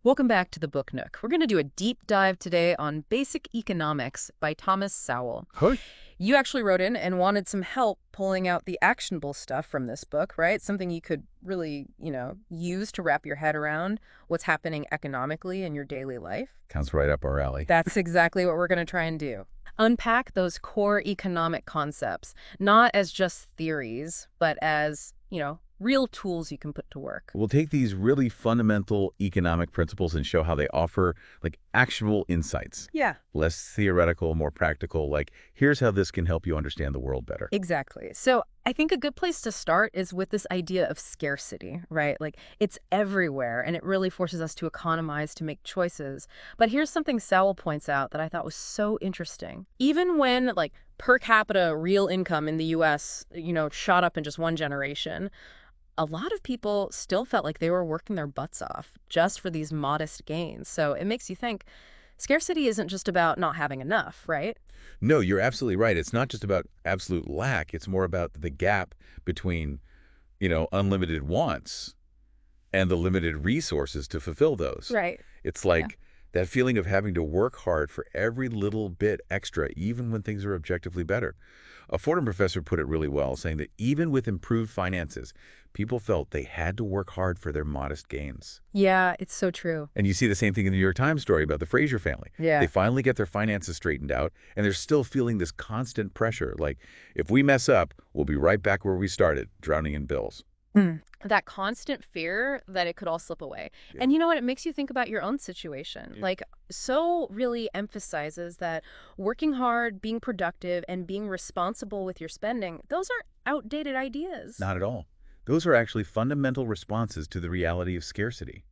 Welcome back to the Book Nook. We're going to do a deep dive today on Basic Economics by Thomas Sowell. Huh? You actually wrote in and wanted some help pulling out the actionable stuff from this book, right? Something you could really, use to wrap your head around what's happening economically in your daily life. Counts right up our alley. That's exactly what we're going to try and do. Unpack those core economic concepts, not as just theories, but as, real tools you can put to work. We'll take these really fundamental economic principles and show how they offer actionable insights. Yeah. Less theoretical, more practical, here's how this can help you understand the world better. Exactly. So I think a good place to start is with this idea of scarcity, right? Like it's everywhere and it really forces us to economize to make choices. But here's something Sowell points out that I thought was so interesting. Even when per capita real income in the US, shot up in just one generation, a lot of people still felt like they were working their butts off just for these modest gains. So it makes you think scarcity isn't just about not having enough, right? No, you're absolutely right. It's not just about absolute lack. It's more about the gap between, unlimited wants and the limited resources to fulfill those. Right. It's Yeah. like that feeling of having to work hard for every little bit extra, even when things are objectively better. A Fordham professor put it really well, saying that even with improved finances, people felt they had to work hard for their modest gains. Yeah, it's so true. And you see the same thing in the New York Times story about the Fraser family. Yeah. They finally get their finances straightened out, and they're still feeling this constant pressure. Like, if we mess up, we'll be right back where we started, drowning in bills. That constant fear that it could all slip away. Yeah. And you know what? It makes you think about your own situation. Yeah. So really emphasizes that working hard, being productive, and being responsible with your spending, those aren't outdated ideas. Not at all. Those are actually fundamental responses to the reality of scarcity.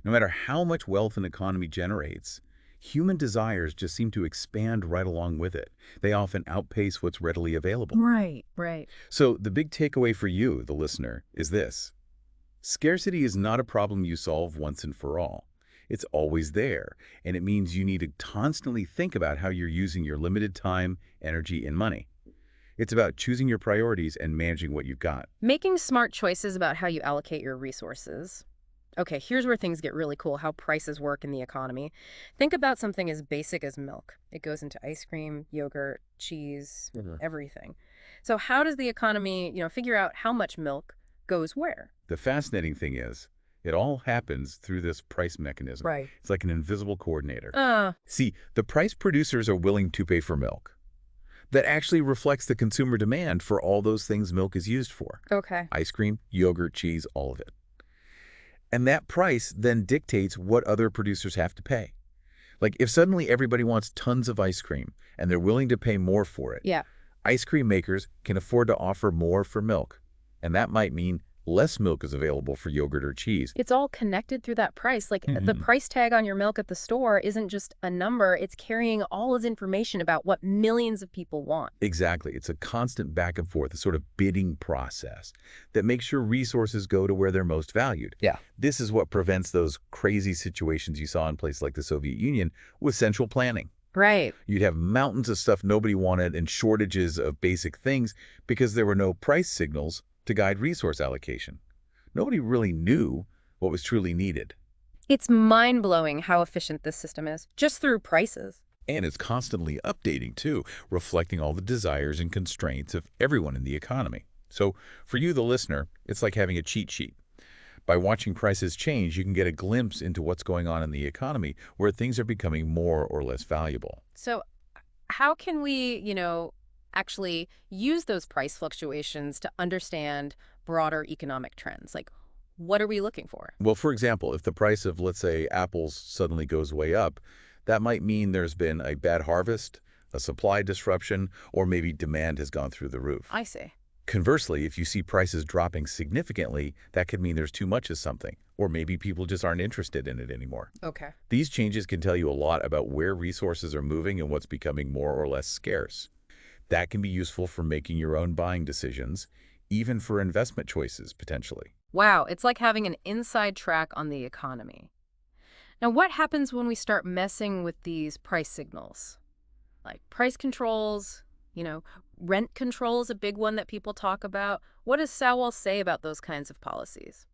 No matter how much wealth an economy generates, human desires just seem to expand right along with it. They often outpace what's readily available. Right, right. So the big takeaway for you, the listener, is this. Scarcity is not a problem you solve once and for all. It's always there, and it means you need to constantly think about how you're using your limited time, energy, and money. It's about choosing your priorities and managing what you've got. Making smart choices about how you allocate your resources. Okay, here's where things get really cool, how prices work in the economy. Think about something as basic as milk. It goes into ice cream, yogurt, cheese, everything. So how does the economy, figure out how much milk goes where? The fascinating thing is, it all happens through this price mechanism. Right. It's like an invisible coordinator. Uh, See, the price producers are willing to pay for milk. That actually reflects the consumer demand for all those things milk is used for. okay. Ice cream, yogurt, cheese, all of it. And that price then dictates what other producers have to pay. Like if suddenly everybody wants tons of ice cream and they're willing to pay more for it, Yeah. ice cream makers can afford to offer more for milk. And that might mean less milk is available for yogurt or cheese. It's all connected through that price. The Mhm. price tag on your milk at the store isn't just a number. It's carrying all this information about what millions of people want. Exactly. It's a constant back and forth, a sort of bidding process that makes sure resources go to where they're most valued. Yeah. This is what prevents those crazy situations you saw in places like the Soviet Union with central planning. Right. You'd have mountains of stuff nobody wanted and shortages of basic things because there were no price signals to guide resource allocation. Nobody really knew what was truly needed. It's mind-blowing how efficient this system is, just through prices. And it's constantly updating, too, reflecting all the desires and constraints of everyone in the economy. So for you, the listener, it's like having a cheat sheet. By watching prices change, you can get a glimpse into what's going on in the economy, where things are becoming more or less valuable. So how can we, actually use those price fluctuations to understand broader economic trends? What are we looking for? Well, for example, if the price of, let's say, apples suddenly goes way up, that might mean there's been a bad harvest, a supply disruption, or maybe demand has gone through the roof. I see. Conversely, if you see prices dropping significantly, that could mean there's too much of something, or maybe people just aren't interested in it anymore. Okay. These changes can tell you a lot about where resources are moving and what's becoming more or less scarce. That can be useful for making your own buying decisions, even for investment choices, potentially. Wow, it's like having an inside track on the economy. Now, what happens when we start messing with these price signals? Like price controls, rent control is a big one that people talk about. What does Sowell say about those kinds of policies?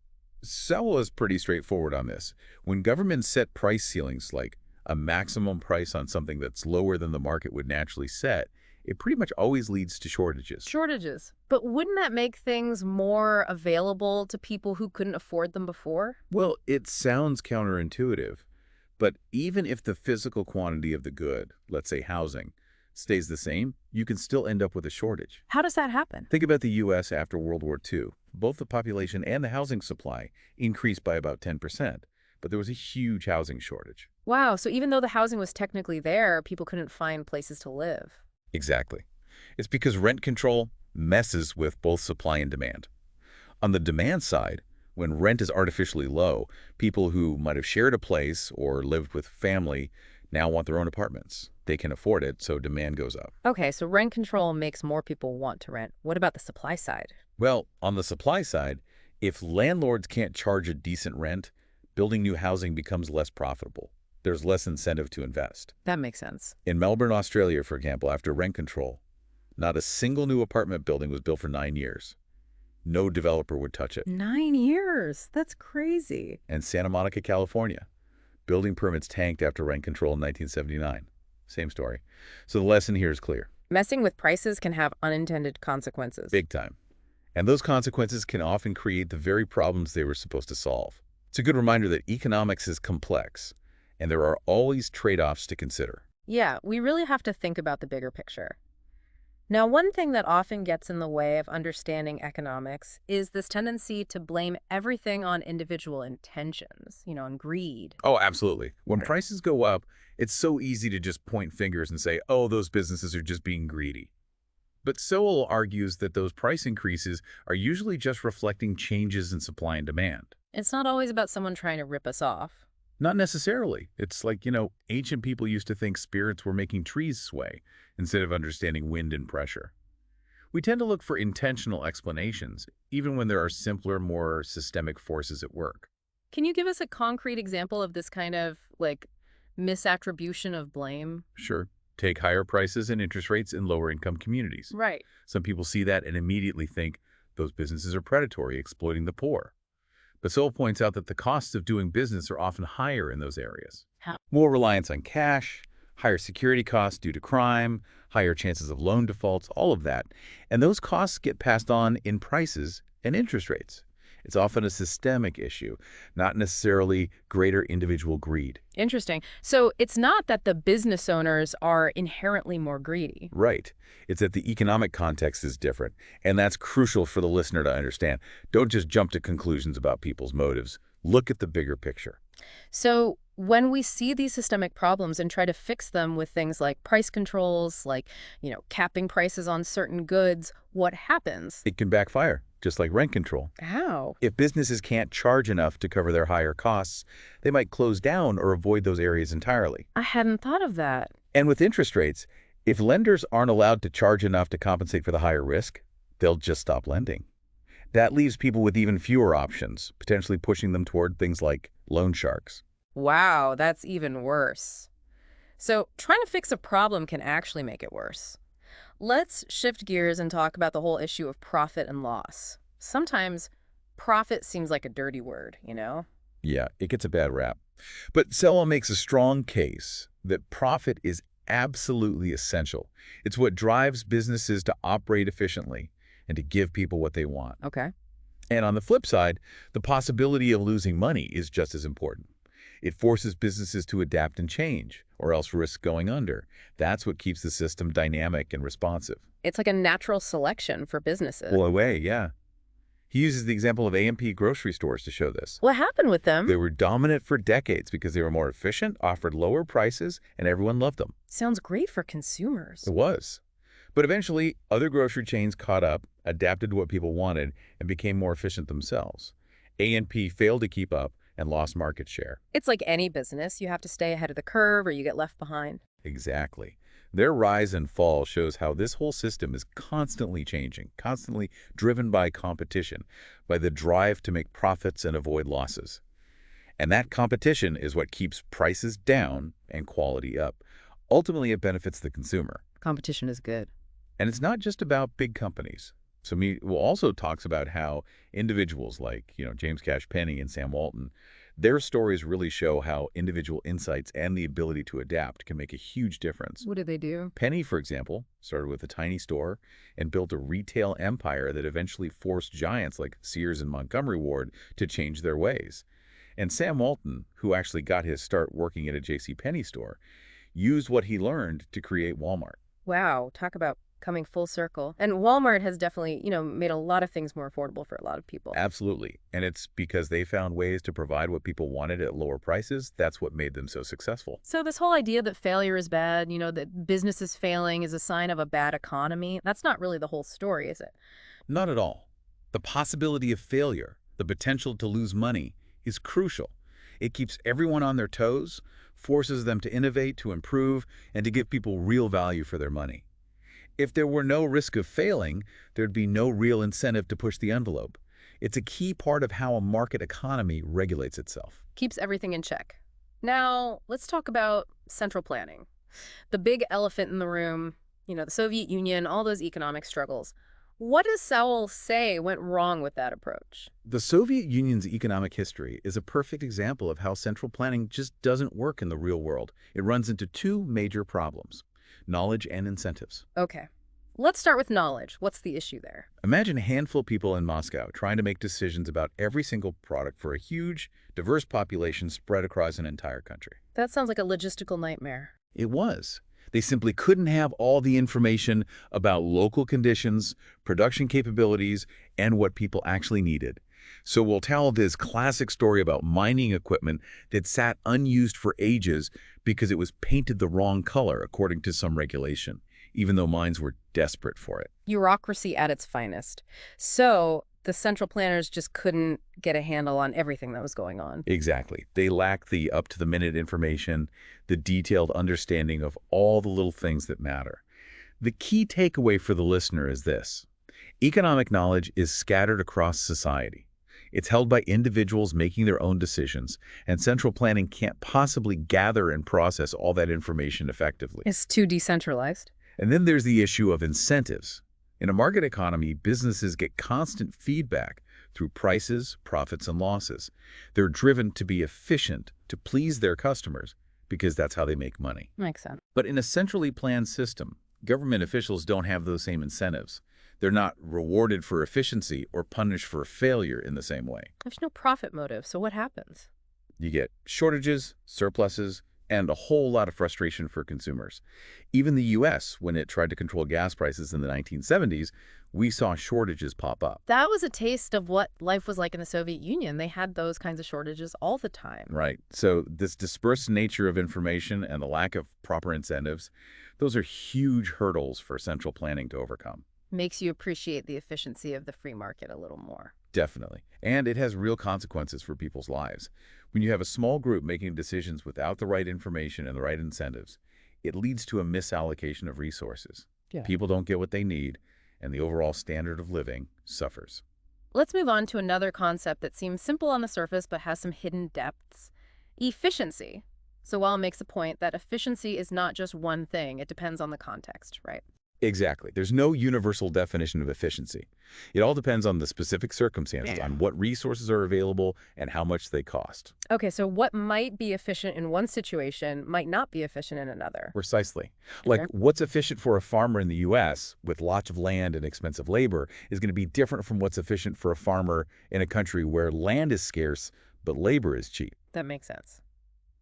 Sowell is pretty straightforward on this. When governments set price ceilings, like a maximum price on something that's lower than the market would naturally set, it pretty much always leads to shortages. Shortages. But wouldn't that make things more available to people who couldn't afford them before? Well, it sounds counterintuitive, but even if the physical quantity of the good, let's say housing, stays the same, you can still end up with a shortage. How does that happen? Think about the U.S. after World War II. Both the population and the housing supply increased by about 10%, but there was a huge housing shortage. Wow, so even though the housing was technically there, people couldn't find places to live. Exactly. It's because rent control messes with both supply and demand. On the demand side, when rent is artificially low, people who might have shared a place or lived with family now want their own apartments. They can afford it, so demand goes up. Okay, so rent control makes more people want to rent. What about the supply side? Well, on the supply side, if landlords can't charge a decent rent, building new housing becomes less profitable. There's less incentive to invest. That makes sense. In Melbourne, Australia, for example, after rent control, not a single new apartment building was built for 9 years. No developer would touch it. 9 years? That's crazy. And Santa Monica, California, building permits tanked after rent control in 1979. Same story. So the lesson here is clear. Messing with prices can have unintended consequences. Big time. And those consequences can often create the very problems they were supposed to solve. It's a good reminder that economics is complex, and there are always trade-offs to consider. Yeah, we really have to think about the bigger picture. Now, one thing that often gets in the way of understanding economics is this tendency to blame everything on individual intentions, on greed. Oh, absolutely. When prices go up, it's so easy to just point fingers and say, oh, those businesses are just being greedy. But Sowell argues that those price increases are usually just reflecting changes in supply and demand. It's not always about someone trying to rip us off. Not necessarily. It's like, ancient people used to think spirits were making trees sway instead of understanding wind and pressure. We tend to look for intentional explanations, even when there are simpler, more systemic forces at work. Can you give us a concrete example of this kind of, misattribution of blame? Sure. Take higher prices and interest rates in lower-income communities. Right. Some people see that and immediately think those businesses are predatory, exploiting the poor. But Sowell points out that the costs of doing business are often higher in those areas. How? More reliance on cash, higher security costs due to crime, higher chances of loan defaults, all of that. And those costs get passed on in prices and interest rates. It's often a systemic issue, not necessarily greater individual greed. Interesting. So it's not that the business owners are inherently more greedy. Right. It's that the economic context is different, and that's crucial for the listener to understand. Don't just jump to conclusions about people's motives. Look at the bigger picture. So when we see these systemic problems and try to fix them with things like price controls, capping prices on certain goods, what happens? It can backfire, just like rent control. How? If businesses can't charge enough to cover their higher costs, they might close down or avoid those areas entirely. I hadn't thought of that. And with interest rates, if lenders aren't allowed to charge enough to compensate for the higher risk, they'll just stop lending. That leaves people with even fewer options, potentially pushing them toward things like loan sharks. Wow, that's even worse. So trying to fix a problem can actually make it worse. Let's shift gears and talk about the whole issue of profit and loss. Sometimes profit seems like a dirty word. Yeah, it gets a bad rap. But Sowell makes a strong case that profit is absolutely essential. It's what drives businesses to operate efficiently and to give people what they want. Okay. And on the flip side, the possibility of losing money is just as important. It forces businesses to adapt and change, or else risk going under. That's what keeps the system dynamic and responsive. It's like a natural selection for businesses. Well, away, yeah. He uses the example of A&P grocery stores to show this. What happened with them? They were dominant for decades because they were more efficient, offered lower prices, and everyone loved them. Sounds great for consumers. It was. But eventually, other grocery chains caught up, adapted to what people wanted, and became more efficient themselves. A&P failed to keep up and lost market share. It's like any business. You have to stay ahead of the curve or you get left behind. Exactly. Their rise and fall shows how this whole system is constantly changing, constantly driven by competition, by the drive to make profits and avoid losses. And that competition is what keeps prices down and quality up. Ultimately, it benefits the consumer. Competition is good. And it's not just about big companies. Well, also talks about how individuals like, James Cash Penney and Sam Walton, their stories really show how individual insights and the ability to adapt can make a huge difference. What do they do? Penny, for example, started with a tiny store and built a retail empire that eventually forced giants like Sears and Montgomery Ward to change their ways. And Sam Walton, who actually got his start working at a J.C. Penney store, used what he learned to create Walmart. Wow, talk about coming full circle. And Walmart has definitely, made a lot of things more affordable for a lot of people. Absolutely. And it's because they found ways to provide what people wanted at lower prices. That's what made them so successful. So this whole idea that failure is bad, that businesses failing is a sign of a bad economy, that's not really the whole story, is it? Not at all. The possibility of failure, the potential to lose money, is crucial. It keeps everyone on their toes, forces them to innovate, to improve, and to give people real value for their money. If there were no risk of failing, there'd be no real incentive to push the envelope. It's a key part of how a market economy regulates itself. Keeps everything in check. Now, let's talk about central planning. The big elephant in the room, the Soviet Union, all those economic struggles. What does Sowell say went wrong with that approach? The Soviet Union's economic history is a perfect example of how central planning just doesn't work in the real world. It runs into two major problems: knowledge and incentives. Okay, let's start with knowledge. What's the issue there? Imagine a handful of people in Moscow trying to make decisions about every single product for a huge, diverse population spread across an entire country. That sounds like a logistical nightmare. It was. They simply couldn't have all the information about local conditions, production capabilities, and what people actually needed. So we'll tell this classic story about mining equipment that sat unused for ages because it was painted the wrong color according to some regulation, even though mines were desperate for it. Bureaucracy at its finest. So the central planners just couldn't get a handle on everything that was going on. Exactly. They lack the up-to-the-minute information, the detailed understanding of all the little things that matter. The key takeaway for the listener is this: economic knowledge is scattered across society. It's held by individuals making their own decisions, and central planning can't possibly gather and process all that information effectively. It's too decentralized. And then there's the issue of incentives. In a market economy, businesses get constant feedback through prices, profits, and losses. They're driven to be efficient, to please their customers, because that's how they make money. Makes sense. But in a centrally planned system, government officials don't have those same incentives. They're not rewarded for efficiency or punished for failure in the same way. There's no profit motive, so what happens? You get shortages, surpluses, and a whole lot of frustration for consumers. Even the U.S., when it tried to control gas prices in the 1970s, we saw shortages pop up. That was a taste of what life was like in the Soviet Union. They had those kinds of shortages all the time. Right. So this dispersed nature of information and the lack of proper incentives, those are huge hurdles for central planning to overcome. Makes you appreciate the efficiency of the free market a little more. Definitely. And it has real consequences for people's lives. When you have a small group making decisions without the right information and the right incentives, it leads to a misallocation of resources. Yeah. People don't get what they need, and the overall standard of living suffers. Let's move on to another concept that seems simple on the surface but has some hidden depths: efficiency. Sowell makes a point that efficiency is not just one thing. It depends on the context, right? Exactly. There's no universal definition of efficiency. It all depends on the specific circumstances, on what resources are available and how much they cost. Okay, so what might be efficient in one situation might not be efficient in another. Precisely. Like what's efficient for a farmer in the U.S. with lots of land and expensive labor is going to be different from what's efficient for a farmer in a country where land is scarce but labor is cheap. That makes sense.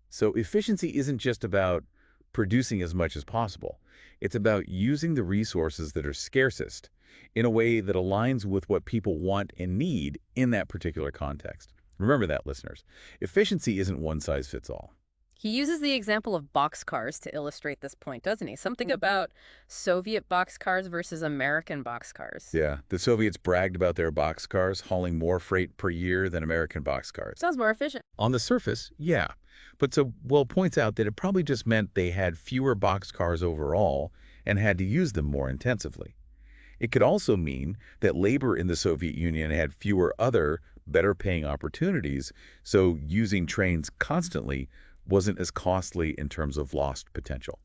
So efficiency isn't just about producing as much as possible. It's about using the resources that are scarcest in a way that aligns with what people want and need in that particular context. Remember that, listeners. Efficiency isn't one size fits all. He uses the example of boxcars to illustrate this point, doesn't he? Something about Soviet boxcars versus American boxcars. Yeah, the Soviets bragged about their boxcars hauling more freight per year than American boxcars. Sounds more efficient. On the surface, yeah. But Sowell points out that it probably just meant they had fewer boxcars overall and had to use them more intensively. It could also mean that labor in the Soviet Union had fewer other, better-paying opportunities, so using trains constantly wasn't as costly in terms of lost potential.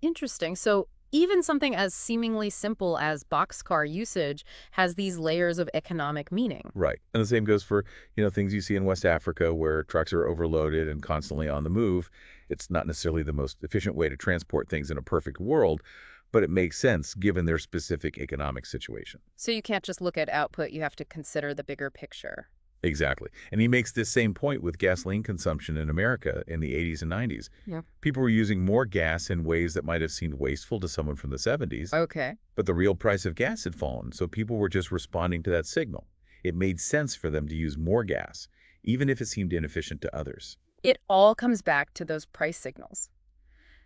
Interesting. So Even something as seemingly simple as boxcar usage has these layers of economic meaning. Right. And the same goes for, things you see in West Africa where trucks are overloaded and constantly on the move. It's not necessarily the most efficient way to transport things in a perfect world, but it makes sense given their specific economic situation. So you can't just look at output, you have to consider the bigger picture. Exactly. And he makes this same point with gasoline consumption in America in the 80s and 90s. Yeah. People were using more gas in ways that might have seemed wasteful to someone from the 70s, Okay. but the real price of gas had fallen, so people were just responding to that signal. It made sense for them to use more gas, even if it seemed inefficient to others. It all comes back to those price signals.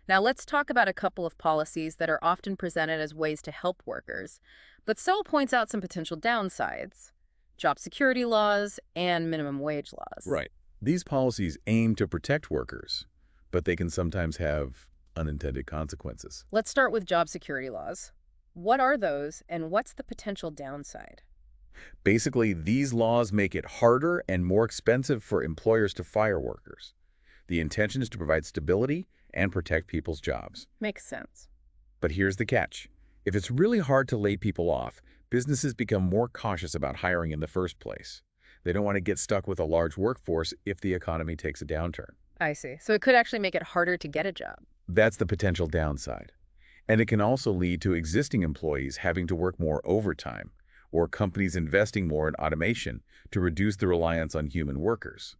Now let's talk about a couple of policies that are often presented as ways to help workers, but Sowell points out some potential downsides: job security laws and minimum wage laws. Right. These policies aim to protect workers, but they can sometimes have unintended consequences. Let's start with job security laws. What are those, and what's the potential downside? Basically, these laws make it harder and more expensive for employers to fire workers. The intention is to provide stability and protect people's jobs. Makes sense. But here's the catch. If it's really hard to lay people off, businesses become more cautious about hiring in the first place. They don't want to get stuck with a large workforce if the economy takes a downturn. I see. So it could actually make it harder to get a job. That's the potential downside. And it can also lead to existing employees having to work more overtime, or companies investing more in automation to reduce the reliance on human workers.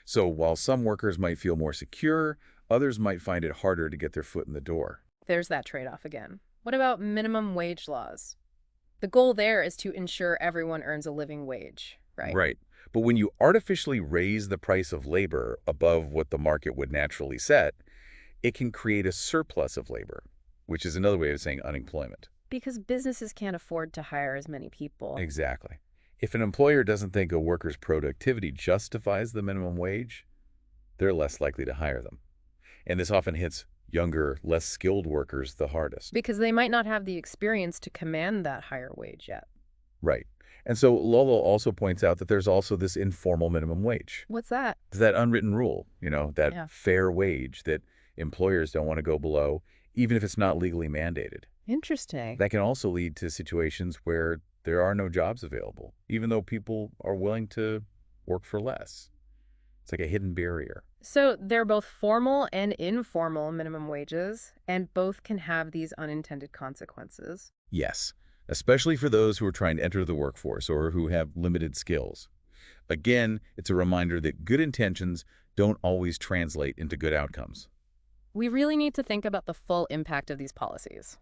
So while some workers might feel more secure, others might find it harder to get their foot in the door. There's that trade-off again. What about minimum wage laws? The goal there is to ensure everyone earns a living wage, right? Right. But when you artificially raise the price of labor above what the market would naturally set, it can create a surplus of labor, which is another way of saying unemployment. Because businesses can't afford to hire as many people. Exactly. If an employer doesn't think a worker's productivity justifies the minimum wage, they're less likely to hire them. And this often hits younger, less skilled workers the hardest. Because they might not have the experience to command that higher wage yet. Right. And so Lolo also points out that there's also this informal minimum wage. What's that? That unwritten rule, that Yeah. fair wage that employers don't want to go below, even if it's not legally mandated. Interesting. That can also lead to situations where there are no jobs available, even though people are willing to work for less. It's like a hidden barrier. So they're both formal and informal minimum wages, and both can have these unintended consequences. Yes, especially for those who are trying to enter the workforce or who have limited skills. Again, it's a reminder that good intentions don't always translate into good outcomes. We really need to think about the full impact of these policies.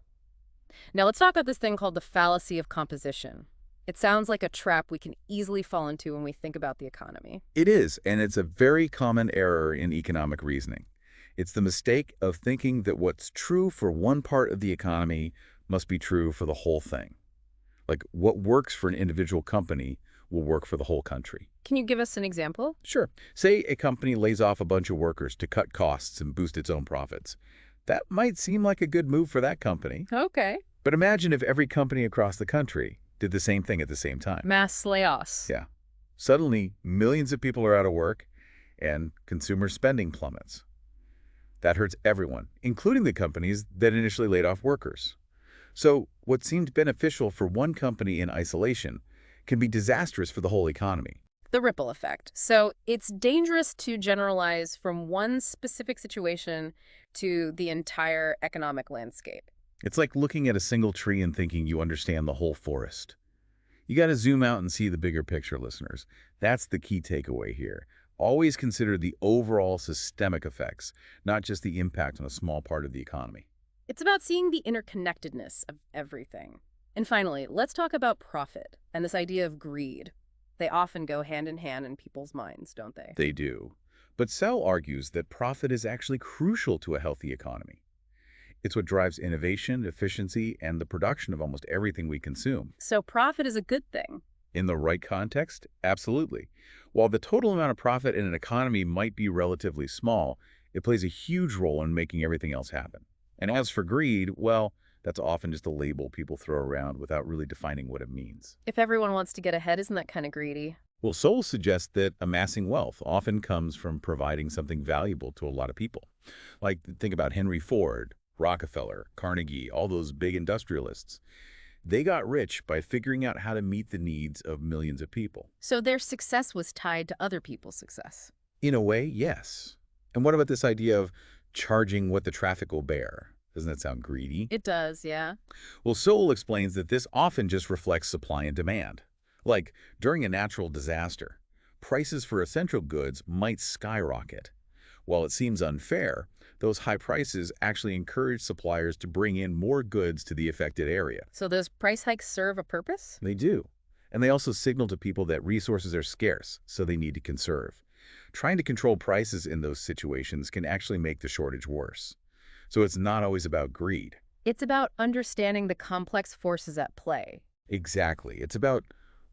Now let's talk about this thing called the fallacy of composition. It sounds like a trap we can easily fall into when we think about the economy. It is, and it's a very common error in economic reasoning. It's the mistake of thinking that what's true for one part of the economy must be true for the whole thing. Like what works for an individual company will work for the whole country. Can you give us an example? Sure. Say a company lays off a bunch of workers to cut costs and boost its own profits. That might seem like a good move for that company. Okay. But imagine if every company across the country did the same thing at the same time. Mass layoffs. Yeah. Suddenly, millions of people are out of work and consumer spending plummets. That hurts everyone, including the companies that initially laid off workers. So what seemed beneficial for one company in isolation can be disastrous for the whole economy. The ripple effect. So it's dangerous to generalize from one specific situation to the entire economic landscape. It's like looking at a single tree and thinking you understand the whole forest. You got to zoom out and see the bigger picture, listeners. That's the key takeaway here. Always consider the overall systemic effects, not just the impact on a small part of the economy. It's about seeing the interconnectedness of everything. And finally, let's talk about profit and this idea of greed. They often go hand in hand in people's minds, don't they? They do. But Sowell argues that profit is actually crucial to a healthy economy. It's what drives innovation, efficiency, and the production of almost everything we consume. So profit is a good thing. In the right context, absolutely. While the total amount of profit in an economy might be relatively small, it plays a huge role in making everything else happen. And as for greed, well, that's often just a label people throw around without really defining what it means. If everyone wants to get ahead, isn't that kind of greedy? Well, Sowell suggests that amassing wealth often comes from providing something valuable to a lot of people. Like, think about Henry Ford Rockefeller, Carnegie, all those big industrialists. They got rich by figuring out how to meet the needs of millions of people. So their success was tied to other people's success. In a way, yes. And what about this idea of charging what the traffic will bear? Doesn't that sound greedy? It does, yeah. Well, Sowell explains that this often just reflects supply and demand. Like, during a natural disaster, prices for essential goods might skyrocket. While it seems unfair, those high prices actually encourage suppliers to bring in more goods to the affected area. So those price hikes serve a purpose? They do. And they also signal to people that resources are scarce, so they need to conserve. Trying to control prices in those situations can actually make the shortage worse. So it's not always about greed. It's about understanding the complex forces at play. Exactly. It's about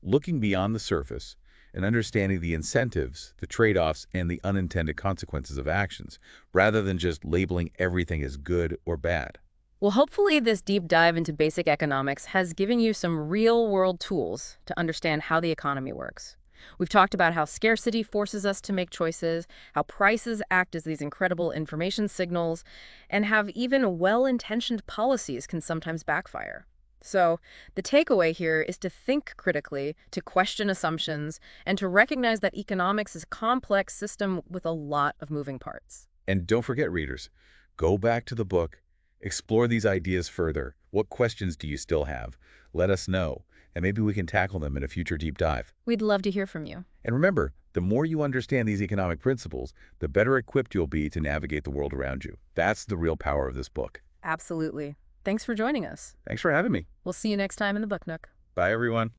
looking beyond the surface and understanding the incentives, the trade-offs, and the unintended consequences of actions, rather than just labeling everything as good or bad. Well, hopefully this deep dive into basic economics has given you some real-world tools to understand how the economy works. We've talked about how scarcity forces us to make choices, how prices act as these incredible information signals, and how even well-intentioned policies can sometimes backfire. So the takeaway here is to think critically, to question assumptions, and to recognize that economics is a complex system with a lot of moving parts. And don't forget, readers, go back to the book, explore these ideas further. What questions do you still have? Let us know, and maybe we can tackle them in a future deep dive. We'd love to hear from you. And remember, the more you understand these economic principles, the better equipped you'll be to navigate the world around you. That's the real power of this book. Absolutely. Thanks for joining us. Thanks for having me. We'll see you next time in the Book Nook. Bye, everyone.